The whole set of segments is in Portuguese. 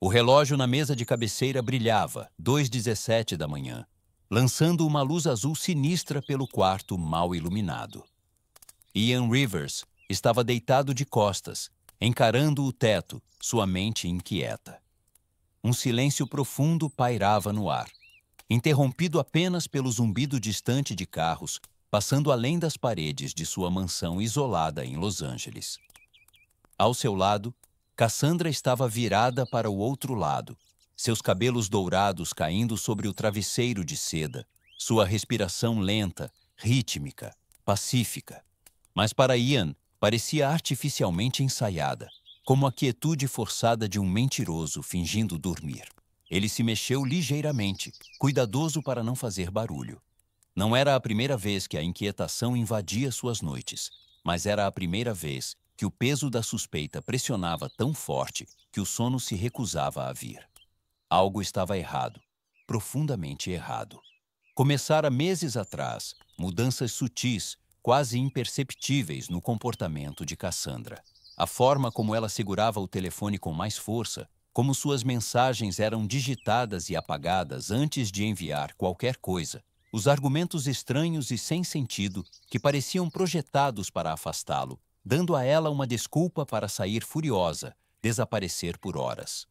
O relógio na mesa de cabeceira brilhava, 2h17 da manhã, lançando uma luz azul sinistra pelo quarto mal iluminado. Ian Rivers estava deitado de costas, encarando o teto, sua mente inquieta. Um silêncio profundo pairava no ar, interrompido apenas pelo zumbido distante de carros passando além das paredes de sua mansão isolada em Los Angeles. Ao seu lado, Cassandra estava virada para o outro lado, seus cabelos dourados caindo sobre o travesseiro de seda, sua respiração lenta, rítmica, pacífica. Mas para Ian, parecia artificialmente ensaiada, como a quietude forçada de um mentiroso fingindo dormir. Ele se mexeu ligeiramente, cuidadoso para não fazer barulho. Não era a primeira vez que a inquietação invadia suas noites, mas era a primeira vez que o peso da suspeita pressionava tão forte que o sono se recusava a vir. Algo estava errado, profundamente errado. Começara meses atrás, mudanças sutis, quase imperceptíveis no comportamento de Cassandra. A forma como ela segurava o telefone com mais força, como suas mensagens eram digitadas e apagadas antes de enviar qualquer coisa, os argumentos estranhos e sem sentido que pareciam projetados para afastá-lo, dando a ela uma desculpa para sair furiosa, desaparecer por horas.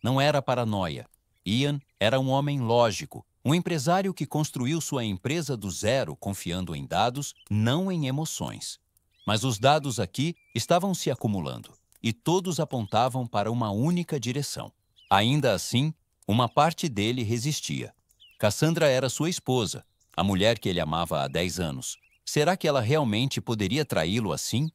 Não era paranoia. Ian era um homem lógico, um empresário que construiu sua empresa do zero confiando em dados, não em emoções. Mas os dados aqui estavam se acumulando, e todos apontavam para uma única direção. Ainda assim, uma parte dele resistia. Cassandra era sua esposa, a mulher que ele amava há 10 anos. Será que ela realmente poderia traí-lo assim?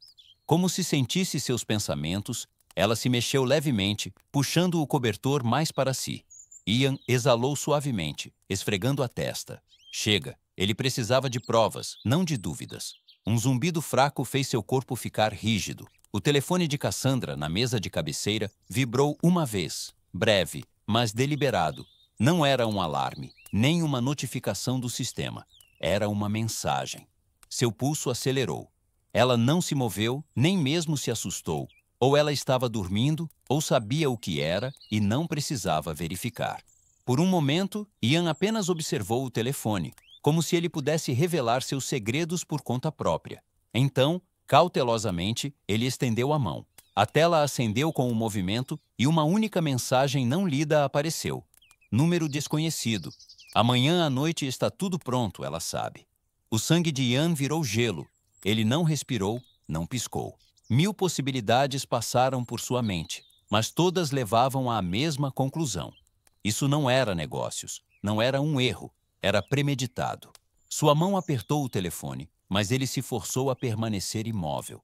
Como se sentisse seus pensamentos, ela se mexeu levemente, puxando o cobertor mais para si. Ian exalou suavemente, esfregando a testa. Chega, ele precisava de provas, não de dúvidas. Um zumbido fraco fez seu corpo ficar rígido. O telefone de Cassandra, na mesa de cabeceira, vibrou uma vez, breve, mas deliberado. Não era um alarme, nem uma notificação do sistema. Era uma mensagem. Seu pulso acelerou. Ela não se moveu, nem mesmo se assustou. Ou ela estava dormindo, ou sabia o que era e não precisava verificar. Por um momento, Ian apenas observou o telefone, como se ele pudesse revelar seus segredos por conta própria. Então, cautelosamente, ele estendeu a mão. A tela acendeu com um movimento e uma única mensagem não lida apareceu. Número desconhecido. Amanhã à noite está tudo pronto, ela sabe. O sangue de Ian virou gelo. Ele não respirou, não piscou. 1000 possibilidades passaram por sua mente, mas todas levavam à mesma conclusão. Isso não era negócios, não era um erro, era premeditado. Sua mão apertou o telefone, mas ele se forçou a permanecer imóvel.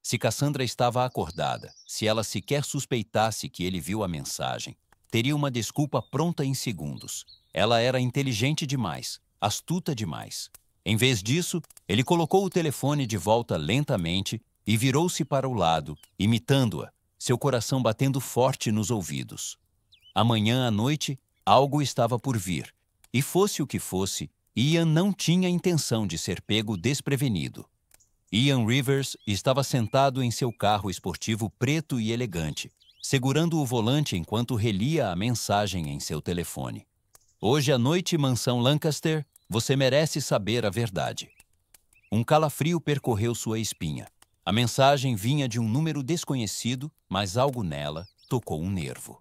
Se Cassandra estava acordada, se ela sequer suspeitasse que ele viu a mensagem, teria uma desculpa pronta em segundos. Ela era inteligente demais, astuta demais. Em vez disso, ele colocou o telefone de volta lentamente e virou-se para o lado, imitando-a, seu coração batendo forte nos ouvidos. Amanhã à noite, algo estava por vir, e fosse o que fosse, Ian não tinha intenção de ser pego desprevenido. Ian Rivers estava sentado em seu carro esportivo preto e elegante, segurando o volante enquanto relia a mensagem em seu telefone. Hoje à noite, Mansão Lancaster, você merece saber a verdade. Um calafrio percorreu sua espinha. A mensagem vinha de um número desconhecido, mas algo nela tocou um nervo.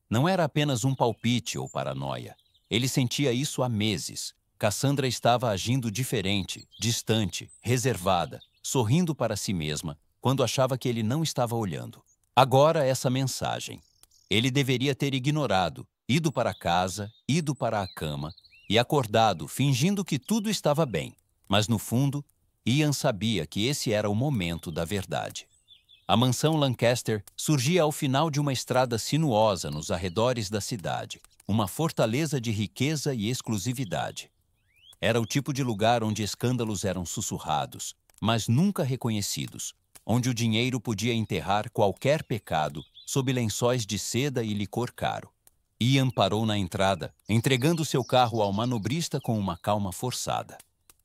Não era apenas um palpite ou paranoia. Ele sentia isso há meses. Cassandra estava agindo diferente, distante, reservada, sorrindo para si mesma, quando achava que ele não estava olhando. Agora essa mensagem. Ele deveria ter ignorado, ido para casa, ido para a cama e acordado, fingindo que tudo estava bem. Mas no fundo, Ian sabia que esse era o momento da verdade. A mansão Lancaster surgia ao final de uma estrada sinuosa nos arredores da cidade, uma fortaleza de riqueza e exclusividade. Era o tipo de lugar onde escândalos eram sussurrados, mas nunca reconhecidos, onde o dinheiro podia enterrar qualquer pecado sob lençóis de seda e licor caro. Ian parou na entrada, entregando seu carro ao manobrista com uma calma forçada.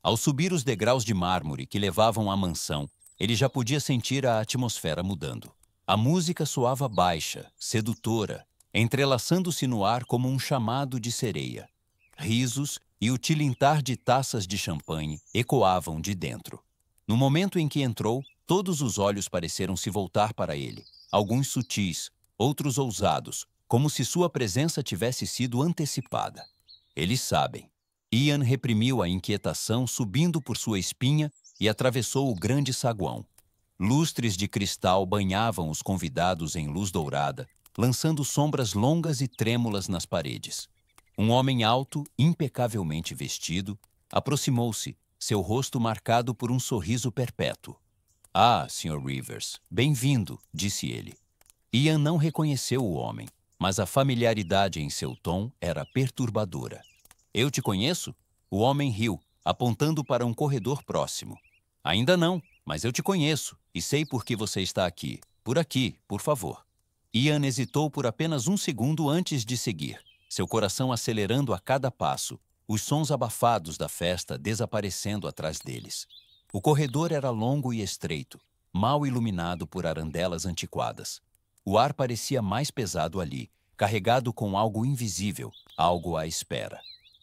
Ao subir os degraus de mármore que levavam à mansão, ele já podia sentir a atmosfera mudando. A música soava baixa, sedutora, entrelaçando-se no ar como um chamado de sereia. Risos e o tilintar de taças de champanhe ecoavam de dentro. No momento em que entrou, todos os olhos pareceram se voltar para ele, alguns sutis, outros ousados, como se sua presença tivesse sido antecipada. Eles sabem. Ian reprimiu a inquietação subindo por sua espinha e atravessou o grande saguão. Lustres de cristal banhavam os convidados em luz dourada, lançando sombras longas e trêmulas nas paredes. Um homem alto, impecavelmente vestido, aproximou-se, seu rosto marcado por um sorriso perpétuo. "Ah, Sr. Rivers, bem-vindo", disse ele. Ian não reconheceu o homem, mas a familiaridade em seu tom era perturbadora. "Eu te conheço?" O homem riu, apontando para um corredor próximo. "Ainda não, mas eu te conheço e sei por que você está aqui. Por aqui, por favor." Ian hesitou por apenas um segundo antes de seguir, seu coração acelerando a cada passo, os sons abafados da festa desaparecendo atrás deles. O corredor era longo e estreito, mal iluminado por arandelas antiquadas. O ar parecia mais pesado ali, carregado com algo invisível, algo à espera.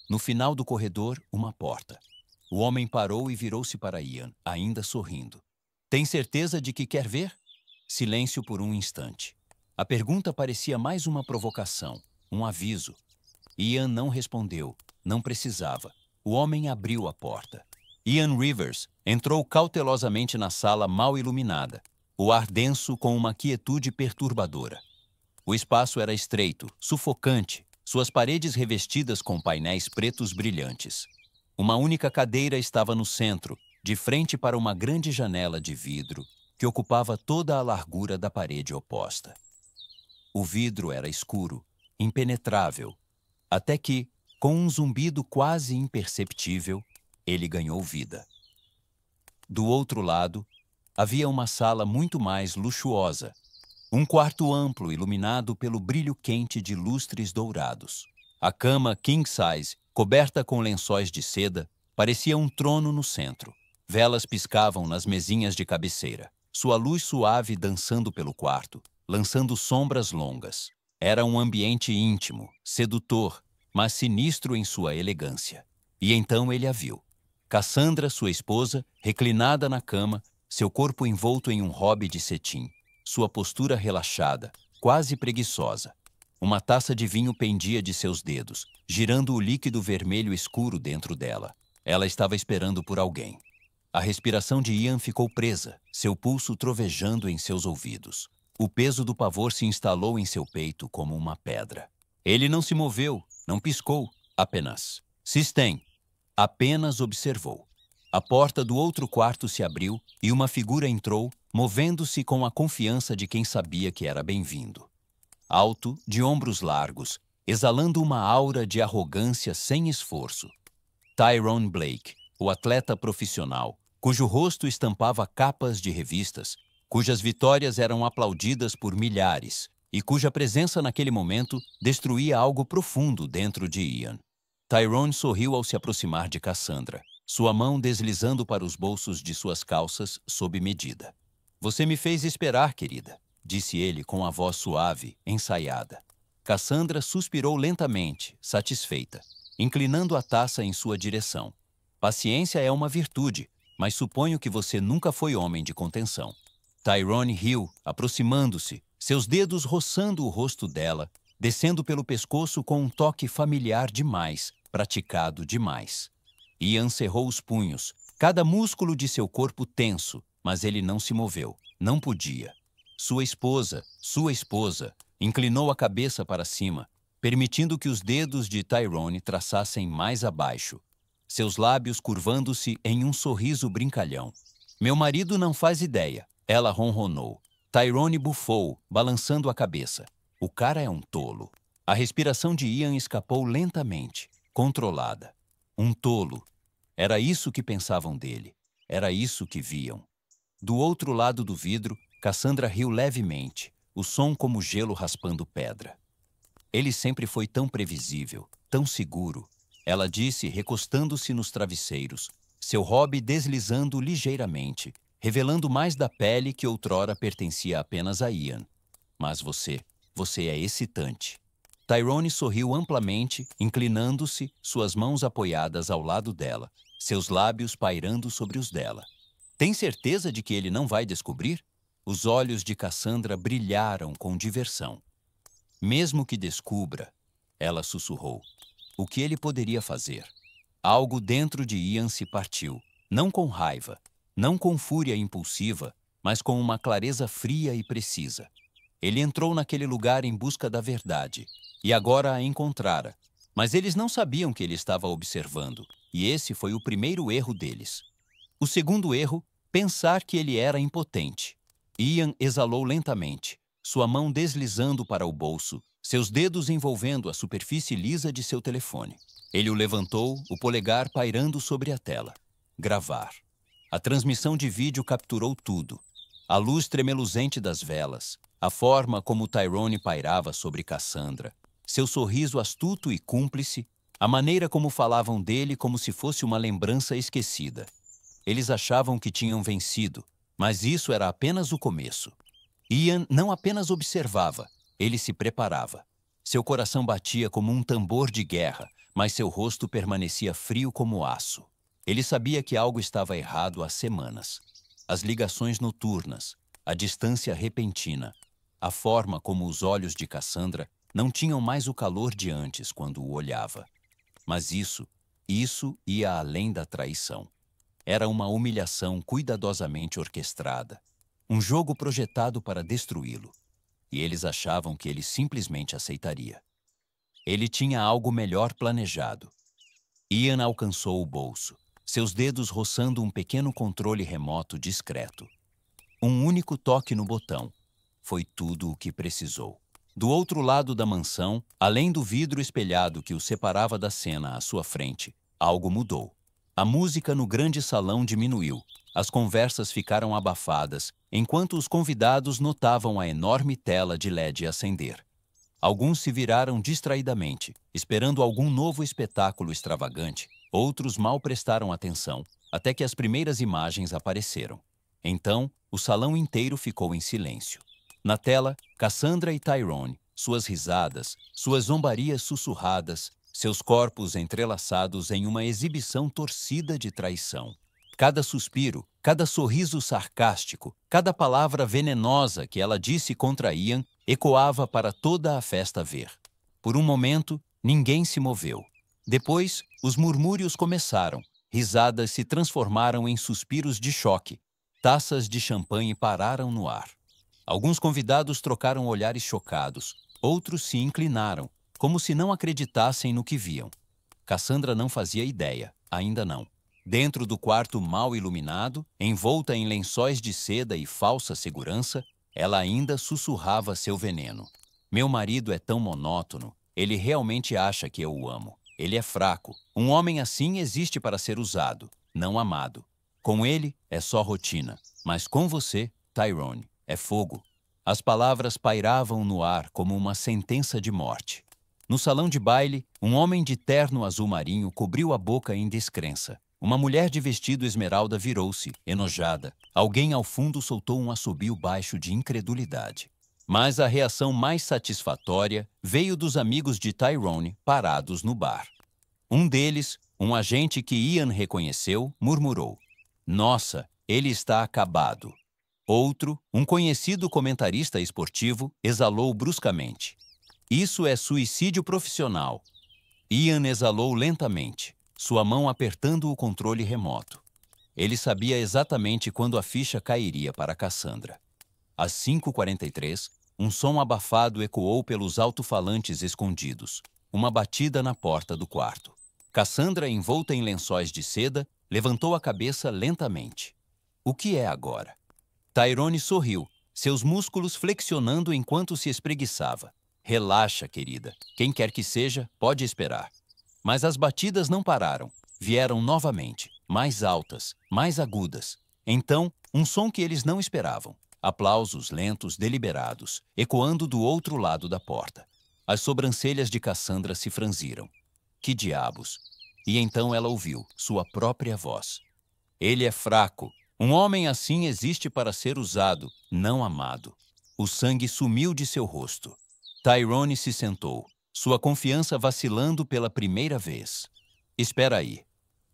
No final do corredor, uma porta. O homem parou e virou-se para Ian, ainda sorrindo. "Tem certeza de que quer ver?" Silêncio por um instante. A pergunta parecia mais uma provocação, um aviso. Ian não respondeu, não precisava. O homem abriu a porta. Ian Rivers entrou cautelosamente na sala mal iluminada, o ar denso com uma quietude perturbadora. O espaço era estreito, sufocante, suas paredes revestidas com painéis pretos brilhantes. Uma única cadeira estava no centro, de frente para uma grande janela de vidro que ocupava toda a largura da parede oposta. O vidro era escuro, impenetrável, até que, com um zumbido quase imperceptível, ele ganhou vida. Do outro lado, havia uma sala muito mais luxuosa, um quarto amplo iluminado pelo brilho quente de lustres dourados. A cama king size, coberta com lençóis de seda, parecia um trono no centro. Velas piscavam nas mesinhas de cabeceira, sua luz suave dançando pelo quarto, lançando sombras longas. Era um ambiente íntimo, sedutor, mas sinistro em sua elegância. E então ele a viu. Cassandra, sua esposa, reclinada na cama, seu corpo envolto em um robe de cetim, sua postura relaxada, quase preguiçosa. Uma taça de vinho pendia de seus dedos, girando o líquido vermelho escuro dentro dela. Ela estava esperando por alguém. A respiração de Ian ficou presa, seu pulso trovejando em seus ouvidos. O peso do pavor se instalou em seu peito como uma pedra. Ele não se moveu, não piscou, apenas. "Sistem." Apenas observou. A porta do outro quarto se abriu e uma figura entrou, movendo-se com a confiança de quem sabia que era bem-vindo. Alto, de ombros largos, exalando uma aura de arrogância sem esforço. Tyrone Blake, o atleta profissional, cujo rosto estampava capas de revistas, cujas vitórias eram aplaudidas por milhares e cuja presença naquele momento destruía algo profundo dentro de Ian. Tyrone sorriu ao se aproximar de Cassandra, sua mão deslizando para os bolsos de suas calças sob medida. "Você me fez esperar, querida", disse ele com a voz suave, ensaiada. Cassandra suspirou lentamente, satisfeita, inclinando a taça em sua direção. "Paciência é uma virtude, mas suponho que você nunca foi homem de contenção." Tyrone riu, aproximando-se, seus dedos roçando o rosto dela, descendo pelo pescoço com um toque familiar demais, praticado demais. Ian cerrou os punhos, cada músculo de seu corpo tenso, mas ele não se moveu, não podia. Sua esposa, inclinou a cabeça para cima, permitindo que os dedos de Tyrone traçassem mais abaixo, seus lábios curvando-se em um sorriso brincalhão. "Meu marido não faz ideia", ela ronronou. Tyrone bufou, balançando a cabeça. "O cara é um tolo." A respiração de Ian escapou lentamente, controlada. Um tolo. Era isso que pensavam dele. Era isso que viam. Do outro lado do vidro, Cassandra riu levemente, o som como gelo raspando pedra. "Ele sempre foi tão previsível, tão seguro", ela disse, recostando-se nos travesseiros, seu robe deslizando ligeiramente, revelando mais da pele que outrora pertencia apenas a Ian. "Mas você Você é excitante. Tyrone sorriu amplamente, inclinando-se, suas mãos apoiadas ao lado dela, seus lábios pairando sobre os dela. Tem certeza de que ele não vai descobrir? Os olhos de Cassandra brilharam com diversão. Mesmo que descubra, ela sussurrou, o que ele poderia fazer? Algo dentro de Ian se partiu, não com raiva, não com fúria impulsiva, mas com uma clareza fria e precisa. Ele entrou naquele lugar em busca da verdade, e agora a encontrara. Mas eles não sabiam que ele estava observando, e esse foi o primeiro erro deles. O segundo erro, pensar que ele era impotente. Ian exalou lentamente, sua mão deslizando para o bolso, seus dedos envolvendo a superfície lisa de seu telefone. Ele o levantou, o polegar pairando sobre a tela. Gravar. A transmissão de vídeo capturou tudo. A luz tremeluzente das velas, a forma como Tyrone pairava sobre Cassandra, seu sorriso astuto e cúmplice, a maneira como falavam dele como se fosse uma lembrança esquecida. Eles achavam que tinham vencido, mas isso era apenas o começo. Ian não apenas observava, ele se preparava. Seu coração batia como um tambor de guerra, mas seu rosto permanecia frio como aço. Ele sabia que algo estava errado há semanas. As ligações noturnas, a distância repentina, a forma como os olhos de Cassandra não tinham mais o calor de antes quando o olhava. Mas isso ia além da traição. Era uma humilhação cuidadosamente orquestrada, um jogo projetado para destruí-lo. E eles achavam que ele simplesmente aceitaria. Ele tinha algo melhor planejado. Ian alcançou o bolso, seus dedos roçando um pequeno controle remoto discreto. Um único toque no botão. Foi tudo o que precisou. Do outro lado da mansão, além do vidro espelhado que o separava da cena à sua frente, algo mudou. A música no grande salão diminuiu. As conversas ficaram abafadas, enquanto os convidados notavam a enorme tela de LED acender. Alguns se viraram distraidamente, esperando algum novo espetáculo extravagante. Outros mal prestaram atenção, até que as primeiras imagens apareceram. Então, o salão inteiro ficou em silêncio. Na tela, Cassandra e Tyrone, suas risadas, suas zombarias sussurradas, seus corpos entrelaçados em uma exibição torcida de traição. Cada suspiro, cada sorriso sarcástico, cada palavra venenosa que ela disse contra Ian ecoava para toda a festa ver. Por um momento, ninguém se moveu. Depois, os murmúrios começaram. Risadas se transformaram em suspiros de choque. Taças de champanhe pararam no ar. Alguns convidados trocaram olhares chocados. Outros se inclinaram, como se não acreditassem no que viam. Cassandra não fazia ideia, ainda não. Dentro do quarto mal iluminado, envolta em lençóis de seda e falsa segurança, ela ainda sussurrava seu veneno. Meu marido é tão monótono, ele realmente acha que eu o amo. Ele é fraco. Um homem assim existe para ser usado, não amado. Com ele é só rotina, mas com você, Tyrone, é fogo. As palavras pairavam no ar como uma sentença de morte. No salão de baile, um homem de terno azul marinho cobriu a boca em descrença. Uma mulher de vestido esmeralda virou-se, enojada. Alguém ao fundo soltou um assobio baixo de incredulidade. Mas a reação mais satisfatória veio dos amigos de Tyrone parados no bar. Um deles, um agente que Ian reconheceu, murmurou: "Nossa, ele está acabado." Outro, um conhecido comentarista esportivo, exalou bruscamente: "Isso é suicídio profissional." Ian exalou lentamente, sua mão apertando o controle remoto. Ele sabia exatamente quando a ficha cairia para Cassandra. Às 5h43, um som abafado ecoou pelos alto-falantes escondidos, uma batida na porta do quarto. Cassandra, envolta em lençóis de seda, levantou a cabeça lentamente. O que é agora? Tyrone sorriu, seus músculos flexionando enquanto se espreguiçava. Relaxa, querida. Quem quer que seja, pode esperar. Mas as batidas não pararam. Vieram novamente, mais altas, mais agudas. Então, um som que eles não esperavam. Aplausos lentos, deliberados, ecoando do outro lado da porta. As sobrancelhas de Cassandra se franziram. Que diabos! E então ela ouviu sua própria voz. Ele é fraco. Um homem assim existe para ser usado, não amado. O sangue sumiu de seu rosto. Tyrone se sentou, sua confiança vacilando pela primeira vez. Espera aí.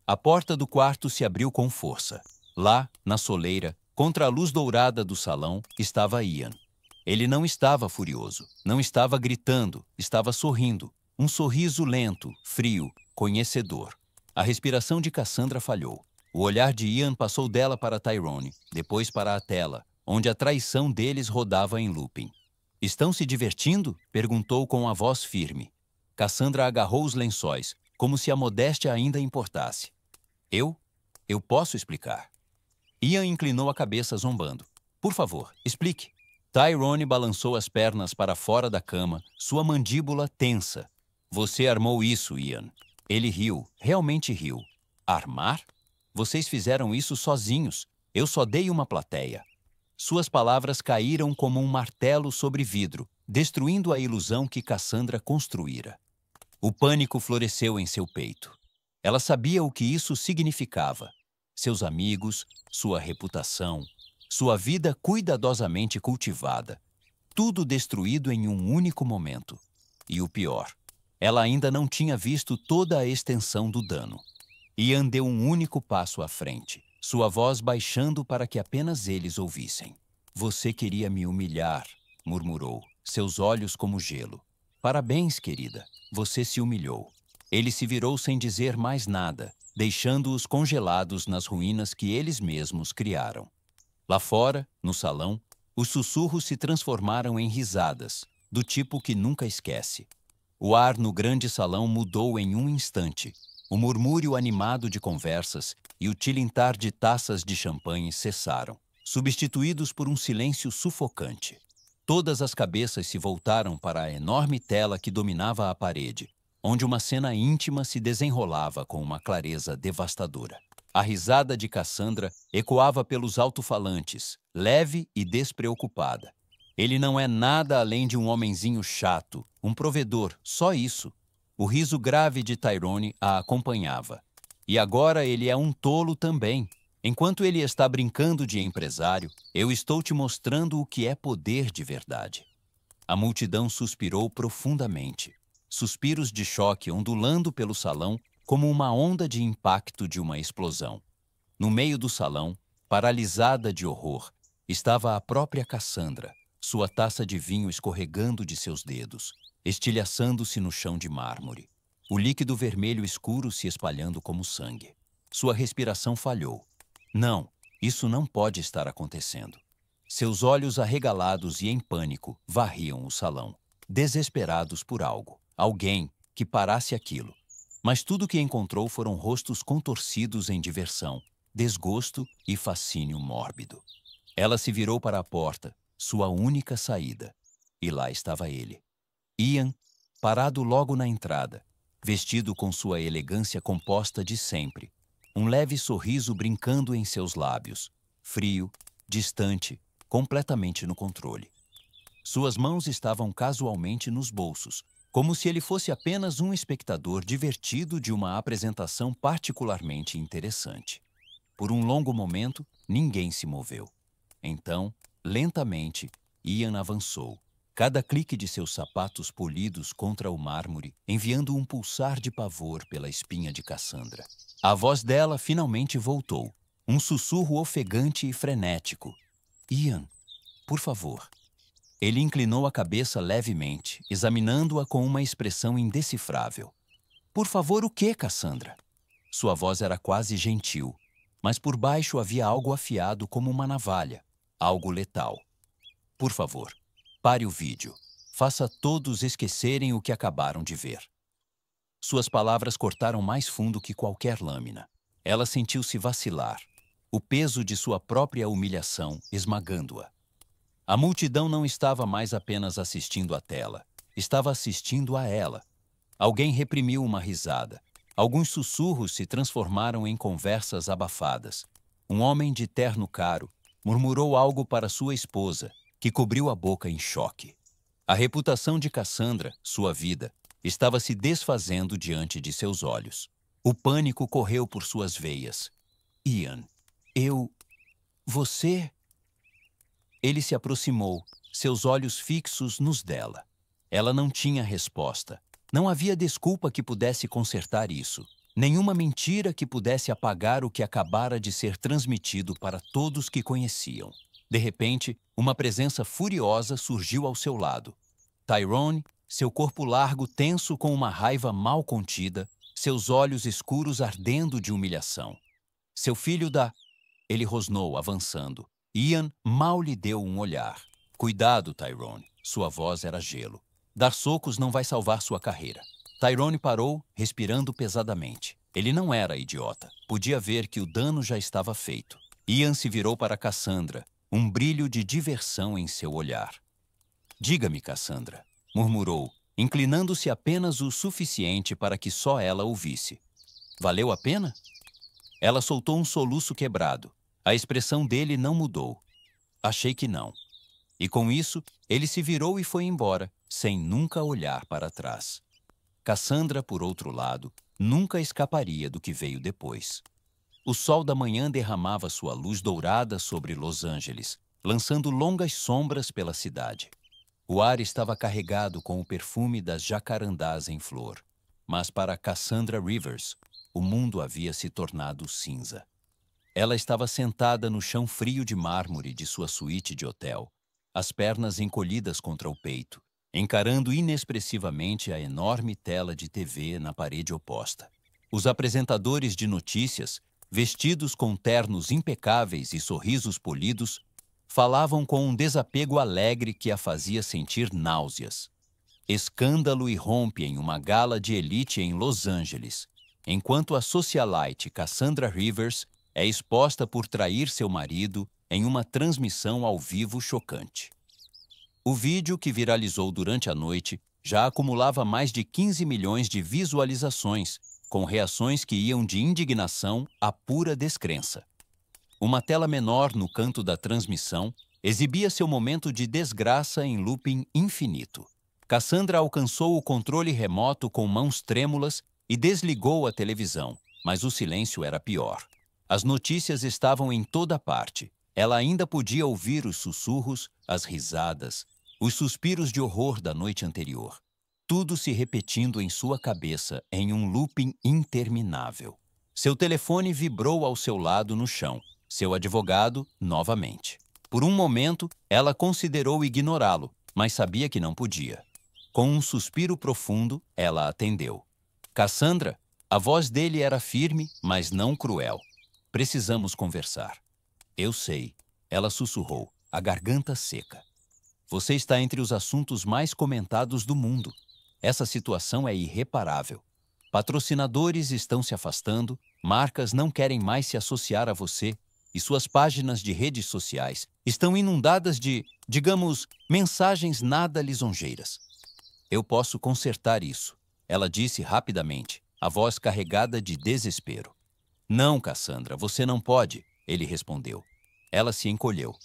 A porta do quarto se abriu com força. Lá, na soleira, contra a luz dourada do salão, estava Ian. Ele não estava furioso, não estava gritando, estava sorrindo. Um sorriso lento, frio, conhecedor. A respiração de Cassandra falhou. O olhar de Ian passou dela para Tyrone, depois para a tela, onde a traição deles rodava em looping. Estão se divertindo? Perguntou com a voz firme. Cassandra agarrou os lençóis, como se a modéstia ainda importasse. Eu posso explicar. Ian inclinou a cabeça zombando. Por favor, explique. Tyrone balançou as pernas para fora da cama, sua mandíbula tensa. Você armou isso, Ian. Ele riu, realmente riu. Armar? Vocês fizeram isso sozinhos. Eu só dei uma plateia. Suas palavras caíram como um martelo sobre vidro, destruindo a ilusão que Cassandra construíra. O pânico floresceu em seu peito. Ela sabia o que isso significava. Seus amigos, sua reputação, sua vida cuidadosamente cultivada. Tudo destruído em um único momento. E o pior, ela ainda não tinha visto toda a extensão do dano. Ian deu um único passo à frente, sua voz baixando para que apenas eles ouvissem. Você queria me humilhar, murmurou, seus olhos como gelo. Parabéns, querida, você se humilhou. Ele se virou sem dizer mais nada, deixando-os congelados nas ruínas que eles mesmos criaram. Lá fora, no salão, os sussurros se transformaram em risadas, do tipo que nunca esquece. O ar no grande salão mudou em um instante. O murmúrio animado de conversas e o tilintar de taças de champanhe cessaram, substituídos por um silêncio sufocante. Todas as cabeças se voltaram para a enorme tela que dominava a parede, onde uma cena íntima se desenrolava com uma clareza devastadora. A risada de Cassandra ecoava pelos alto-falantes, leve e despreocupada. Ele não é nada além de um homenzinho chato, um provedor, só isso. O riso grave de Tyrone a acompanhava. E agora ele é um tolo também. Enquanto ele está brincando de empresário, eu estou te mostrando o que é poder de verdade. A multidão suspirou profundamente. Suspiros de choque ondulando pelo salão como uma onda de impacto de uma explosão. No meio do salão, paralisada de horror, estava a própria Cassandra, sua taça de vinho escorregando de seus dedos, estilhaçando-se no chão de mármore. O líquido vermelho escuro se espalhando como sangue. Sua respiração falhou. Não, isso não pode estar acontecendo. Seus olhos arregalados e em pânico varriam o salão, desesperados por algo, alguém que parasse aquilo. Mas tudo o que encontrou foram rostos contorcidos em diversão, desgosto e fascínio mórbido. Ela se virou para a porta, sua única saída. E lá estava ele. Ian, parado logo na entrada, vestido com sua elegância composta de sempre, um leve sorriso brincando em seus lábios, frio, distante, completamente no controle. Suas mãos estavam casualmente nos bolsos, como se ele fosse apenas um espectador divertido de uma apresentação particularmente interessante. Por um longo momento, ninguém se moveu. Então, lentamente, Ian avançou, cada clique de seus sapatos polidos contra o mármore, enviando um pulsar de pavor pela espinha de Cassandra. A voz dela finalmente voltou, um sussurro ofegante e frenético. Ian, por favor. Ele inclinou a cabeça levemente, examinando-a com uma expressão indecifrável. Por favor, o quê, Cassandra? Sua voz era quase gentil, mas por baixo havia algo afiado como uma navalha, algo letal. Por favor, pare o vídeo. Faça todos esquecerem o que acabaram de ver. Suas palavras cortaram mais fundo que qualquer lâmina. Ela sentiu-se vacilar, o peso de sua própria humilhação esmagando-a. A multidão não estava mais apenas assistindo à tela, estava assistindo a ela. Alguém reprimiu uma risada. Alguns sussurros se transformaram em conversas abafadas. Um homem de terno caro murmurou algo para sua esposa, que cobriu a boca em choque. A reputação de Cassandra, sua vida, estava se desfazendo diante de seus olhos. O pânico correu por suas veias. Ian, você... Ele se aproximou, seus olhos fixos nos dela. Ela não tinha resposta. Não havia desculpa que pudesse consertar isso. Nenhuma mentira que pudesse apagar o que acabara de ser transmitido para todos que conheciam. De repente, uma presença furiosa surgiu ao seu lado. Tyrone, seu corpo largo tenso com uma raiva mal contida, seus olhos escuros ardendo de humilhação. Seu filho da... Ele rosnou, avançando. Ian mal lhe deu um olhar. Cuidado, Tyrone. Sua voz era gelo. Dar socos não vai salvar sua carreira. Tyrone parou, respirando pesadamente. Ele não era idiota. Podia ver que o dano já estava feito. Ian se virou para Cassandra, um brilho de diversão em seu olhar. Diga-me, Cassandra, murmurou, inclinando-se apenas o suficiente para que só ela ouvisse. Valeu a pena? Ela soltou um soluço quebrado. A expressão dele não mudou. Achei que não. E com isso, ele se virou e foi embora, sem nunca olhar para trás. Cassandra, por outro lado, nunca escaparia do que veio depois. O sol da manhã derramava sua luz dourada sobre Los Angeles, lançando longas sombras pela cidade. O ar estava carregado com o perfume das jacarandás em flor. Mas para Cassandra Rivers, o mundo havia se tornado cinza. Ela estava sentada no chão frio de mármore de sua suíte de hotel, as pernas encolhidas contra o peito, encarando inexpressivamente a enorme tela de TV na parede oposta. Os apresentadores de notícias, vestidos com ternos impecáveis e sorrisos polidos, falavam com um desapego alegre que a fazia sentir náuseas. Escândalo irrompe em uma gala de elite em Los Angeles, enquanto a socialite Cassandra Rivers é exposta por trair seu marido em uma transmissão ao vivo chocante. O vídeo, que viralizou durante a noite, já acumulava mais de 15 milhões de visualizações, com reações que iam de indignação a pura descrença. Uma tela menor no canto da transmissão exibia seu momento de desgraça em looping infinito. Cassandra alcançou o controle remoto com mãos trêmulas e desligou a televisão, mas o silêncio era pior. As notícias estavam em toda parte. Ela ainda podia ouvir os sussurros, as risadas, os suspiros de horror da noite anterior. Tudo se repetindo em sua cabeça em um looping interminável. Seu telefone vibrou ao seu lado no chão. Seu advogado, novamente. Por um momento, ela considerou ignorá-lo, mas sabia que não podia. Com um suspiro profundo, ela atendeu. Cassandra, a voz dele era firme, mas não cruel. Precisamos conversar. Eu sei, ela sussurrou, a garganta seca. Você está entre os assuntos mais comentados do mundo. Essa situação é irreparável. Patrocinadores estão se afastando, marcas não querem mais se associar a você e suas páginas de redes sociais estão inundadas de, digamos, mensagens nada lisonjeiras. Eu posso consertar isso, ela disse rapidamente, a voz carregada de desespero. Não, Cassandra, você não pode, ele respondeu. Ela se encolheu.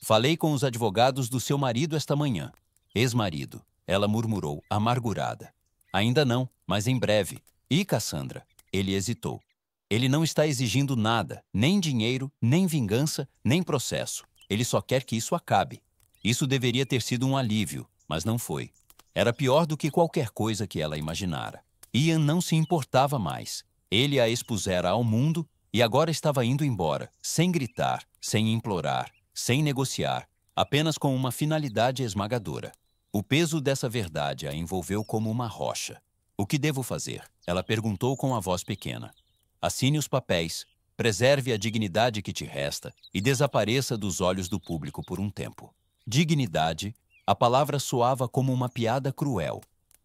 Falei com os advogados do seu marido esta manhã. Ex-marido, ela murmurou, amargurada. Ainda não, mas em breve. E, Cassandra? Ele hesitou. Ele não está exigindo nada, nem dinheiro, nem vingança, nem processo. Ele só quer que isso acabe. Isso deveria ter sido um alívio, mas não foi. Era pior do que qualquer coisa que ela imaginara. Ian não se importava mais. Ele a expusera ao mundo e agora estava indo embora, sem gritar, sem implorar, sem negociar, apenas com uma finalidade esmagadora. O peso dessa verdade a envolveu como uma rocha. O que devo fazer? Ela perguntou com a voz pequena. Assine os papéis, preserve a dignidade que te resta e desapareça dos olhos do público por um tempo. Dignidade, a palavra soava como uma piada cruel.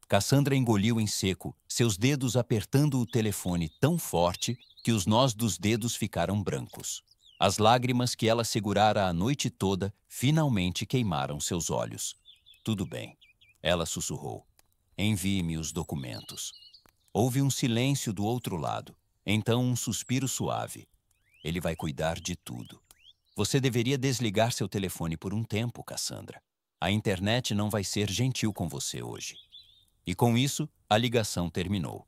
Cassandra engoliu em seco, seus dedos apertando o telefone tão forte que os nós dos dedos ficaram brancos. As lágrimas que ela segurara a noite toda finalmente queimaram seus olhos. Tudo bem, ela sussurrou. Envie-me os documentos. Houve um silêncio do outro lado, então um suspiro suave. Ele vai cuidar de tudo. Você deveria desligar seu telefone por um tempo, Cassandra. A internet não vai ser gentil com você hoje. E com isso, a ligação terminou.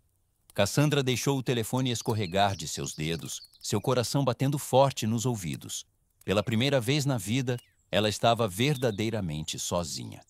Cassandra deixou o telefone escorregar de seus dedos, seu coração batendo forte nos ouvidos. Pela primeira vez na vida, ela estava verdadeiramente sozinha.